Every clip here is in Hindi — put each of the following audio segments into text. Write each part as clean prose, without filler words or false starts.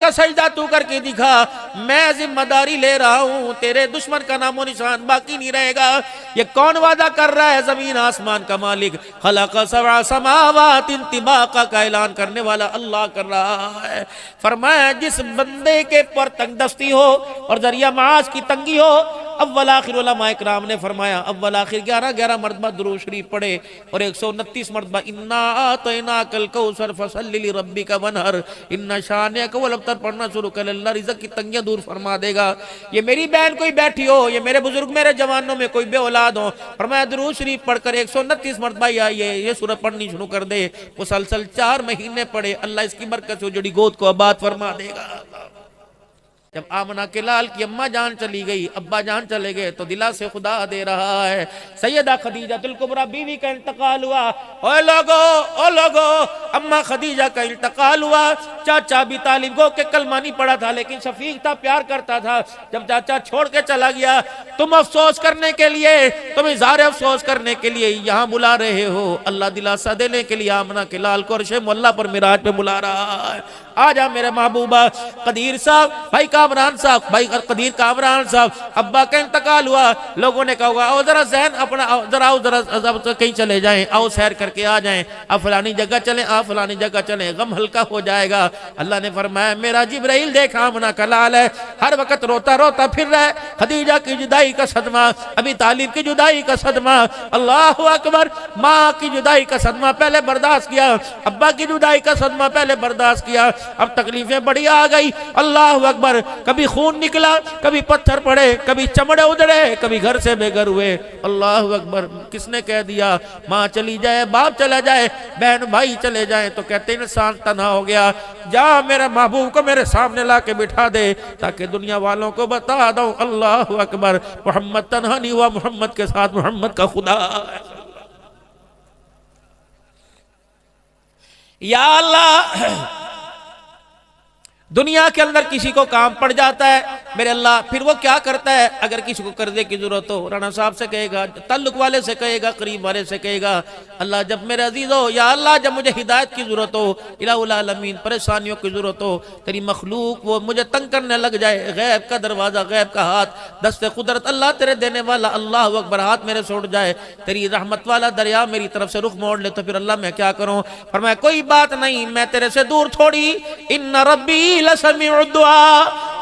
इसका सजदा तू करके दिखा, मैं जिम्मेदारी ले रहा हूं, तेरे दुश्मन का नामो निशान बाकी नहीं रहेगा। ये कौन वादा कर रहा है? जमीन आसमान का मालिक, खलक़ सबअ समावातिन तिबाका का ऐलान करने वाला अल्लाह कर रहा है। फरमाया जिस बंदे के पर तंगदस्ती हो और जरिया माश की तंगी हो, अव्वल आखिर उलमा इकराम ने फरमाया अव्वल आखिर 11 मरतबा दुरूद शरीफ पढ़े और 129 मरतबा इन्ना आतैनाकल कौसर फसल्लि लिरब्बिका वनहर इन्ना शानिअक वल अब्तर पढ़ना शुरू कर, अल्लाह रिज़्क़ की तंगियां दूर फरमा देगा। ये मेरी बहन कोई बैठी हो, ये मेरे बुजुर्ग मेरे जवानों में कोई बे औलाद हो, फरमाया दुरूद शरीफ पढ़कर 129 मरतबा ये सूरत पढ़नी शुरू कर दे, मुसलसल 4 महीने पढ़े, अल्लाह इसकी बरकत से जुड़ी गोद को आबाद फरमा देगा। जब आमना के लाल की अम्मा जान चली गई, अब्बा जान चले गए, तो दिला से खुदा दे रहा है सैयदा खदीजातुल कुबरा बीवी का इंतकाल हुआ। ओ लोगो अम्मा खदीजा का इंतकाल हुआ। चाचा अबी तालिब गो के कलमा नहीं पड़ा था, लेकिन शफीक था, प्यार करता था। जब चाचा छोड़ के चला गया, तुम अफसोस करने के लिए, तुम इज़हार अफसोस करने के लिए यहाँ बुला रहे हो। अल्लाह दिलासा देने के लिए आमना के लाल को अर्शे मुअल्ला पर मिराज पे बुला रहा है। आजा मेरे महबूबा कदीर साहब, भाई कामरान साहब, भाई कदीर कामरान साहब, अब्बा का इंतकाल हुआ। लोगों ने कहा आओ जरा जहन अपना, जरा आओ जरा कहीं चले जाएं, आओ सैर करके आ जाएं, आप फलानी जगह चलें, आप फलानी जगह चलें, गम हल्का हो जाएगा। अल्लाह ने फरमाया मेरा जिब्राइल देखा आमना का लाल है, हर वक्त रोता रोता फिर रहा है। खदीजा की जुदाई का सदमा, अबी तालिब की जुदाई का सदमा, अल्लाह अकबर, माँ की जुदाई का सदमा पहले बर्दाश्त किया, अब्बा की जुदाई का सदमा पहले बर्दाश्त किया, अब तकलीफें बड़ी आ गई। अल्लाह अकबर, कभी खून निकला, कभी पत्थर पड़े, कभी चमड़े उधड़े, कभी घर से बेघर हुए। अल्लाह अकबर, किसने कह दिया माँ चली जाए, बाप चला जाए, बहन भाई चले जाए तो कहते इंसान तन्हा हो गया। जा मेरे महबूब को मेरे सामने ला के बिठा दे ताकि दुनिया वालों को बता दो अल्लाह अकबर, मोहम्मद तन्हा नहीं हुआ, मोहम्मद के साथ मोहम्मद का खुदा है। या अल्लाह, दुनिया के अंदर किसी को काम पड़ जाता है मेरे अल्लाह, फिर वो क्या करता है? अगर किसी को कर्जे की जरूरत हो, राणा साहब से कहेगा, ताल्लुक वाले से कहेगा, करीब वाले से कहेगा, अल्लाह जब मेरे अजीज हो, या अल्लाह जब मुझे हिदायत की जरूरत हो, इलाहुल आलमीन परेशानियों की जरूरत हो, तेरी मखलूक वो मुझे तंग करने लग जाए, गैब का दरवाजा, गैब का हाथ, दस्ते कुदरत अल्लाह तेरे देने वाला, अल्लाह अकबर, हाथ मेरे छोड़ जाए, तेरी रहमत वाला दरिया मेरी तरफ से रुख मोड़ ले, तो फिर अल्लाह मैं क्या करूं? फरमाया कोई बात नहीं, मैं तेरे से दूर थोड़ी, इन्ना रब्बी लसमीउद दुआ,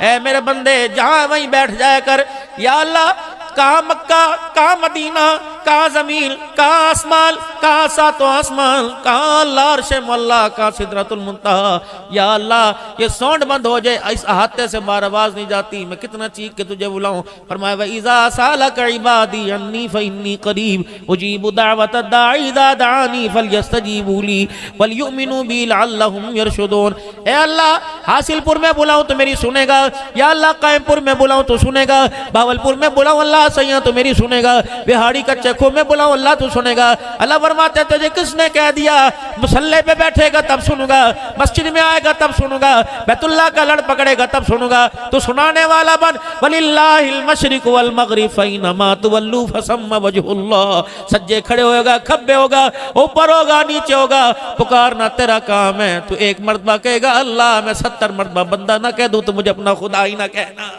ऐ मेरे बंदे जहां वहीं बैठ जाया कर। या अल्लाह, कहाँ मक्का, कहाँ मदीना, कहाँ जमीन, कहाँ आसमान, कहाँ सातों आसमान, कहाँ अल्लाह अर्शे मुअल्ला, कहाँ सिदरतुल मुंतहा। या अल्लाह ये साउंड बंद हो जाए, इस अहाते से बार आवाज नहीं जाती, मैं कितना चीख के तुझे बुलाऊं। फरमाया व इज़ा सालक इबादी अन्नी फइन्नी करीब उजीबु दावत दाई इज़ा दानी फलयस्तजीबू ली वलयुमिनु बी लअल्लहुम यरशुदून। ए अल्लाह, हासिलपुर में बुलाऊं तो मेरी सुनेगा, या अल्लाह कायमपुर में बुलाऊं तो सुनेगा, भावलपुर में बुलाऊं अल्लाह सैया तो मेरी सुनेगा, बिहाड़ी का चखो में बुलाऊं अल्लाह तो सुनेगा। अल्लाह फरमाते तुझे किसने कह दिया मुसल्ले पे बैठेगा तब सुनूंगा, मस्जिद में आएगा तब सुनूंगा, बैतुल्लाह का लड़ पकड़ेगा तब सुनूंगा। तो सुनाने वाला बन, वलिल्लाहिल मशरिक वल मगरिब फैनमा तुवल्लू फसम्मा वजहुल्लाह। सज्जे खड़े होगा, खब्बे होगा, ऊपर होगा, नीचे होगा, पुकारना तेरा काम है। तू एक मर्तबा कहेगा अल्लाह, मैं 70 मर्तबा बंदा ना कह दूं तो मुझे अपना खुदा ही ना कहना।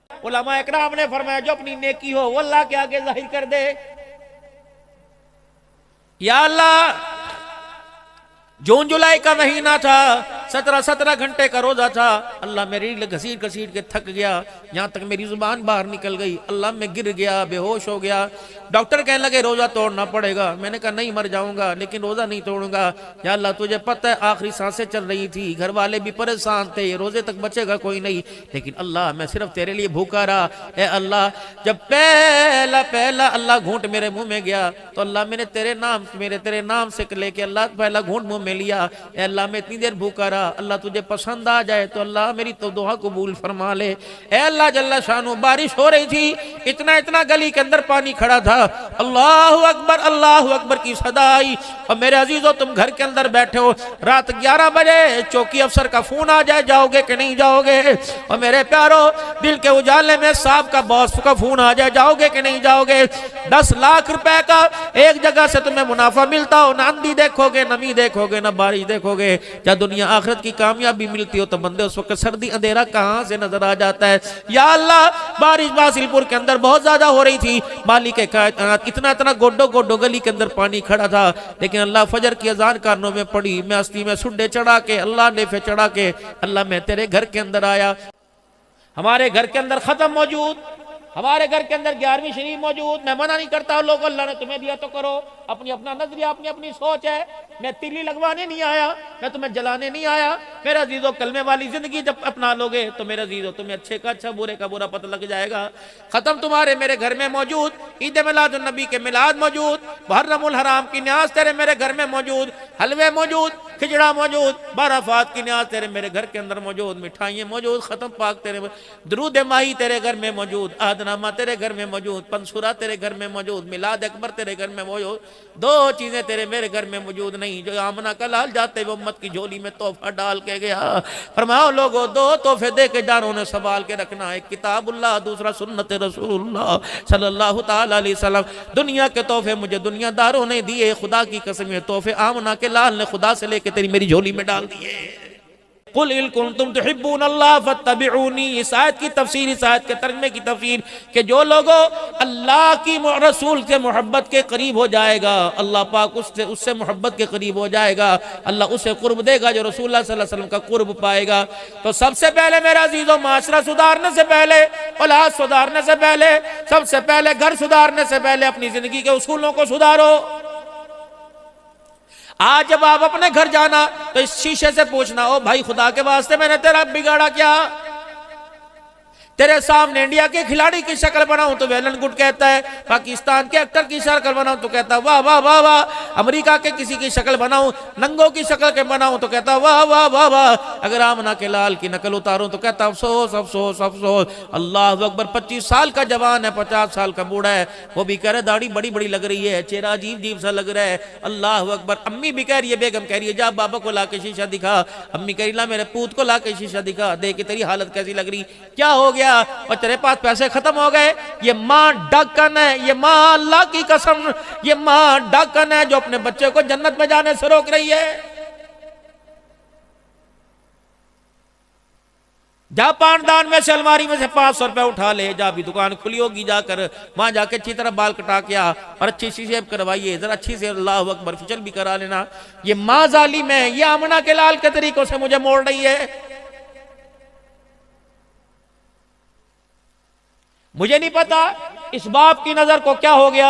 उलमा इकराम ने फरमाया जो अपनी नेकी हो वो अल्लाह के आगे जाहिर कर दे। या अल्लाह, जून जुलाई का महीना था, 17 घंटे का रोजा था। अल्लाह मेरी घसीट घसीट के थक गया, यहाँ तक मेरी जुबान बाहर निकल गई, अल्लाह मैं गिर गया, बेहोश हो गया। डॉक्टर कहने लगे रोजा तोड़ना पड़ेगा। मैंने कहा नहीं, मर जाऊंगा लेकिन रोजा नहीं तोड़ूंगा। या अल्लाह तुझे पता है आखिरी सांसें चल रही थी, घर वाले भी परेशान थे, रोजे तक बचेगा कोई नहीं, लेकिन अल्लाह मैं सिर्फ तेरे लिए भूखा रहा। ए अल्लाह, जब पहला अल्लाह घूंट मेरे मुंह में गया तो अल्लाह मैंने तेरे नाम से लेके अल्लाह पहला घूंट मुंह में लिया। ए अल्लाह मैं इतनी देर भूखा रहा, अल्लाह तुझे पसंद आ जाए तो अल्लाह मेरी तो दुआ कबूल फरमा ले। ए अल्लाह जल्ला शानू, बारिश हो रही थी, इतना गली के अंदर पानी खड़ा था। अल्लाह अकबर की सदा आई। और मेरे अजीजों, तुम घर के अंदर बैठे हो, रात 11 बजे चौकी अफसर का फोन आ जाए, जाओगे कि नहीं जाओगे? और मेरे प्यारो, दिल के उजाले में साहब का बॉस का फोन आ जाए, जाओगे कि नहीं जाओगे? 10 लाख रुपए का एक जगह से तुम्हें मुनाफा मिलता हो, ना आंधी देखोगे, नमी देखोगे, देखोगे ना बारिश देखोगे। जब दुनिया आखिरत की कामयाबी मिलती हो तो बंदे उस वक्त सर्दी अंधेरा कहाँ से नजर आ जाता है। या अल्लाह, बारिश बासिलपुर के अंदर बहुत ज्यादा हो रही थी, मालिक कायनात इतना इतना गोडो गोडो गली के अंदर पानी खड़ा था, लेकिन अल्लाह फजर की अजान कानों में पड़ी, मैं अस्ती में सुड्डे चढ़ा के अल्लाह ने फिर चढ़ा के अल्लाह मैं तेरे घर के अंदर आया। हमारे घर के अंदर खत्म मौजूद, हमारे घर के अंदर 11वीं शरीफ मौजूद। मैं मना नहीं करता, लोग अल्लाह ने तुम्हें दिया तो करो, अपनी अपना नजरिया अपनी अपनी सोच है। मैं तिल्ली लगवाने नहीं आया, मैं तुम्हें जलाने नहीं आया। मेरे अजीजों, कलमे वाली जिंदगी जब अपना लोगे तो मेरे अजीजों तुम्हें अच्छे का अच्छा बुरे का बुरा पता लग जाएगा। खत्म तुम्हारे मेरे घर में मौजूद, ईद मिलाद नबी के मिलाद मौजूद, मुहर्रमुल हराम की न्याज तेरे मेरे घर में मौजूद, हलवे मौजूद, खिचड़ा मौजूद, बाराफात की न्याज तेरे मेरे घर के अंदर मौजूद, मिठाइयाँ मौजूद, खत्म पाक तेरे दरूद माही तेरे घर में मौजूद, आदनामा तेरे घर में मौजूद, पंसुरा तेरे घर में मौजूद, मिलाद अकबर तेरे घर में मौजूद। दो चीजें तेरे मेरे घर में मौजूद नहीं, जो आमना का लाल जाते वो उम्मत की झोली में तोहफा डाल के गया। फरमाओ लोगों, दो तोहफे दे के जानों ने संभाल के रखना, एक किताबुल्लाह, दूसरा सुन्नत रसूलुल्लाह सल्लल्लाहु ताला अलैहि वसल्लम। दुनिया के तोहफे मुझे दुनियादारों ने दिए, खुदा की कसम ये तोहफे आमना के लाल ने खुदा से लेके तेरी मेरी झोली में डाल दिए। कुल इन कुंतुम तुहिब्बून अल्लाह फत्तबिऊनी, इस आयत की तफसीर, इस आयत के तर्जुमे की तफसीर कि जो लोगों अल्लाह की रसूल के मोहब्बत के करीब हो जाएगा, अल्लाह पाक उससे मोहब्बत के करीब हो जाएगा, अल्लाह उसे कुर्ब देगा जो रसूलुल्लाह सल्लल्लाहु अलैहि वसल्लम का कुर्ब पाएगा। तो सबसे पहले मेरा अजीजों, माशरा सुधारने से पहले, औलाद सुधारने से पहले, सबसे पहले घर सुधारने से पहले अपनी जिंदगी के उसूलों को सुधारो। आज जब आप अपने घर जाना तो इस शीशे से पूछना, ओ भाई खुदा के वास्ते मैंने तेरा बिगाड़ा क्या? तेरे सामने इंडिया के खिलाड़ी की शक्ल बनाऊं तो वेलन गुड कहता है, पाकिस्तान के एक्टर की शक्ल बनाऊं तो कहता वाह वाह वाह वाह, अमेरिका के किसी की शक्ल बनाऊं, नंगों की शक्ल के बनाऊं तो कहता वाह वाह वाह वाह, अगर आमना के लाल की नकल उतारूं तो कहता अफसोस अफसोस अफसोस। अल्लाह अकबर, 25 साल का जवान है, 50 साल का बूढ़ा है, वो भी कह रहे दाढ़ी बड़ी बड़ी लग रही है, चेहरा अजीब अजीब सा लग रहा है। अल्लाह अकबर। अम्मी भी कह रही है, बेगम कह रही है, जा बाबा को ला के शीशा दिखा। अम्मी कह रही ला मेरे पूत को ला के शीशा दिखा, देख के तेरी हालत कैसी लग रही, क्या हो गया? और तेरे पास पैसे खत्म हो गए। ये माँ डाकन है, ये माँ अल्लाह की कसम, ये माँ डाकन है जो अपने बच्चे को जन्नत में जाने से रोक रही है। जा पानदान में से अलमारी में से 500 रुपए उठा ले, जा भी दुकान खुली होगी जाकर वहां जाके अच्छी तरह बाल कटा के आ और अच्छी सी शेव करवाइए, जरा अच्छी से अल्लाह अकबर फिचल भी करा लेना। ये माँ जालिम है, ये आमना के लाल के तरीकों से मुझे मोड़ रही है। मुझे नहीं पता इस बाप की नजर को क्या हो गया,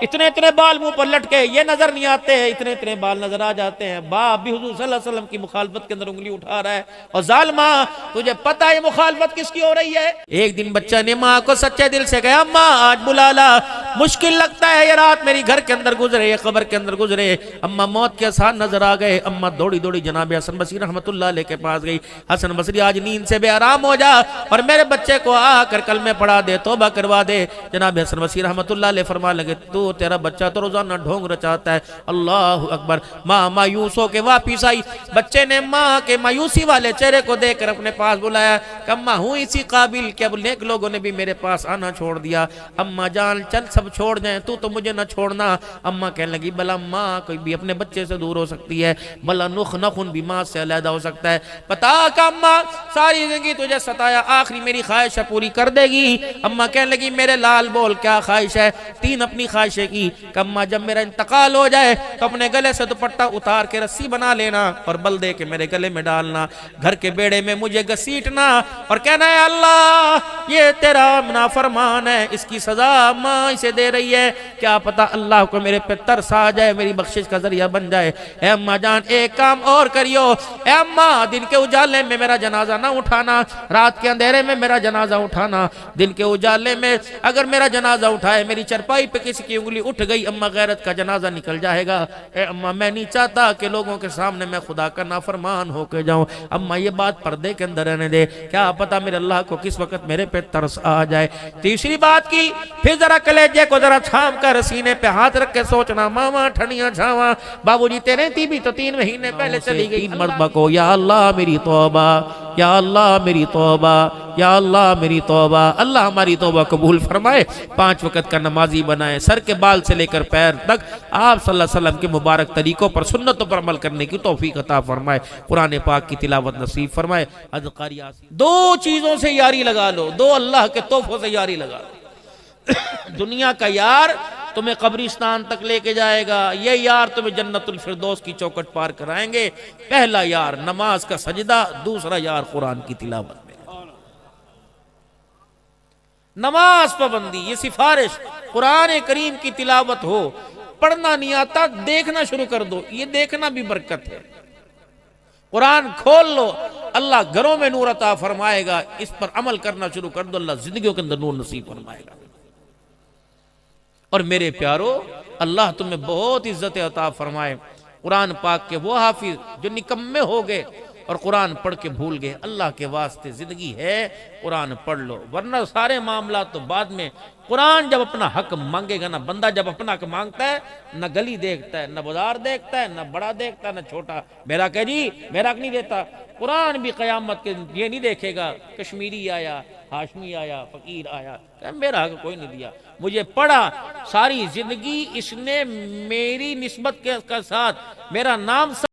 इतने इतने बाल मुंह पर लटके, ये नजर नहीं आते, इतने इतने बाल नजर आ जाते हैं। बाप भी हुजूर सल्लल्लाहु अलैहि वसल्लम की मुखालफत के अंदर उंगली उठा रहा है। और जालिमा, तुझे पता है मुखालफत किसकी हो रही है? एक दिन बच्चा ने माँ को सच्चे दिल से कहा, अम्मा आज बुला ला, मुश्किल लगता है ये रात मेरी घर के अंदर गुजरे, ये कब्र के अंदर गुजरे। अम्मा मौत के आसार नजर आ गए। अम्मा दौड़ी दौड़ी जनाब हसन बसरी रहमतुल्लाह अलैह के पास गई। हसन बसरी आज नींद से बेआराम हो जा और मेरे बच्चे को आकर कलमे पढ़ा दे, तौबा करवा दे। जनाब हसन बसरी रहमतुल्लाह अलैह फरमा लगे, तू तेरा बच्चा तो रोजाना ढोंग रचाता है। अल्लाह अकबर। माँ मायूस होके वापिस आई। बच्चे ने माँ के मायूसी वाले चेहरे को देखकर अपने पास बुलाया। अम्मा हूँ इसी काबिल कि अब नेक लोगों ने भी मेरे पास आना छोड़ दिया। अम्मा जान चल सब छोड़ जाए, तू तो मुझे ना छोड़ना। अम्मा कहने लगी, भला माँ कोई भी अपने बच्चे से दूर हो सकती है, भला नुख नखुन भी माँ से अलहदा हो सकता है? बता का अम्मा सारी जिंदगी तुझे सताया, आखिरी मेरी ख्वाहिश पूरी कर देगी। अम्मा कहने लगी, मेरे लाल बोल क्या ख्वाहिश है? 3 अपनी ख्वाहिशें की। अम्मा जब मेरा इंतकाल हो जाए तो अपने गले से दुपट्टा उतार के रस्सी बना लेना और बल दे के मेरे गले में डालना, घर के बेड़े में मुझे घसीटना और कहना है अल्लाह ये तेरा नाफरमान है, इसकी सजा माँ इसे दे रही है, क्या पता अल्लाह को मेरे पे तरस आ जाए, मेरी बख्शिश का जरिया बन जाए। ए अम्मा जान एक काम और करियो, ए अम्मा दिन के उजाले में मेरा जनाजा ना उठाना, रात के अंधेरे में मेरा जनाजा उठाना। दिन के उजाले में अगर मेरा जनाजा उठाए, मेरी चरपाई पे किसी की उंगली उठ गई, अम्मा गैरत का जनाजा निकल जाएगा। ए अम्मा मैं नहीं चाहता कि लोगों के सामने मैं खुदा का नाफरमान होकर जाऊं। अम्मा ये बात पर्दे के अंदर रहने दे, क्या पता मेरे अल्लाह को किस वक्त मेरे पे तरस आ जाए। तीसरी बात की, फिर जरा कलेजे को जरा थाम कर सीने पे हाथ रख के सोचना, मामा ठंडियां छावा बाबूजी तेरे थी भी तो 3 महीने पहले चली गई। मरतबा को या अल्लाह मेरी तौबा या अल्लाह मेरी तौबा, या अल्लाह मेरी तौबा। अल्लाह हमारी तौबा कबूल फरमाए, 5 वक़्त का नमाजी बनाए, सर के बाल से लेकर पैर तक आप सल्लल्लाहु अलैहि वसल्लम के मुबारक तरीकों पर, सुन्नतों पर अमल करने की तौफीक अता फरमाए, कुरान पाक की तिलावत नसीब फरमाए। दो चीज़ों से यारी लगा लो, दो अल्लाह के तोहफों से यारी लगा लो। दुनिया का यार तुम्हें कब्रिस्तान तक लेके जाएगा, ये यार तुम्हें जन्नतुल फिरदौस की चौखट पार कराएंगे। पहला यार नमाज का सजदा, दूसरा यार कुरान की तिलावत में। नमाज पाबंदी, ये सिफारिश, कुरान करीम की तिलावत हो, पढ़ना नहीं आता देखना शुरू कर दो, ये देखना भी बरकत है। कुरान खोल लो, अल्लाह घरों में नूर अता फरमाएगा। इस पर अमल करना शुरू कर दो, अल्लाह जिंदगियों के अंदर नूर नसीब फरमाएगा। और मेरे प्यारो, अल्लाह तुम्हें बहुत इज्जत अता फरमाए। कुरान पाक के वो हाफिज जो निकम्मे हो गए और कुरान पढ़ के भूल गए, अल्लाह के वास्ते जिंदगी है, कुरान पढ़ लो, वरना सारे मामला तो बाद में। कुरान जब अपना हक मांगेगा ना, बंदा जब अपना हक मांगता है, न गली देखता है, न बाजार देखता है, न बड़ा देखता है, न छोटा। मेरा कह जी, मेरा हक नहीं देता। कुरान भी कयामत के ये नहीं देखेगा कश्मीरी आया, हाशमी आया, फकीर आया, मेरा हक कोई नहीं दिया, मुझे पढ़ा सारी जिंदगी इसने मेरी निस्बत के साथ मेरा नाम